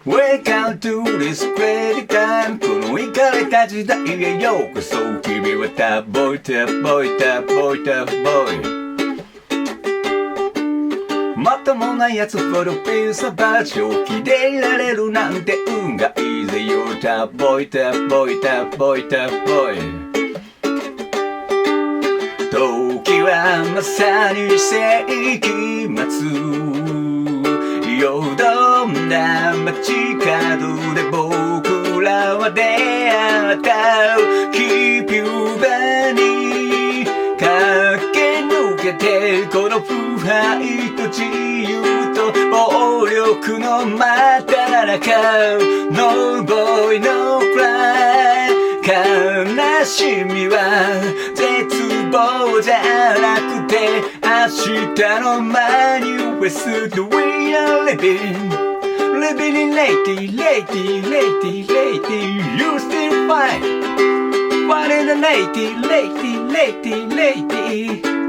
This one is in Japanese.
Welcome to this great time このイカれた時代へようこそ君はタボイタボイタボイタボイまともなやつプロフィールサバ正気でいられるなんて運がいいぜよタボイタボイタボイタボイ時はまさに世紀末よどんな街角で僕らは出会ったキピューバに駆け抜けてこの腐敗と自由と暴力の真っただ中 No boy no cry 悲しみは絶望じゃなくて明日のマニフェスト We are living Living in lady, lady, lady, lady You still fine What in the lady, lady, lady, lady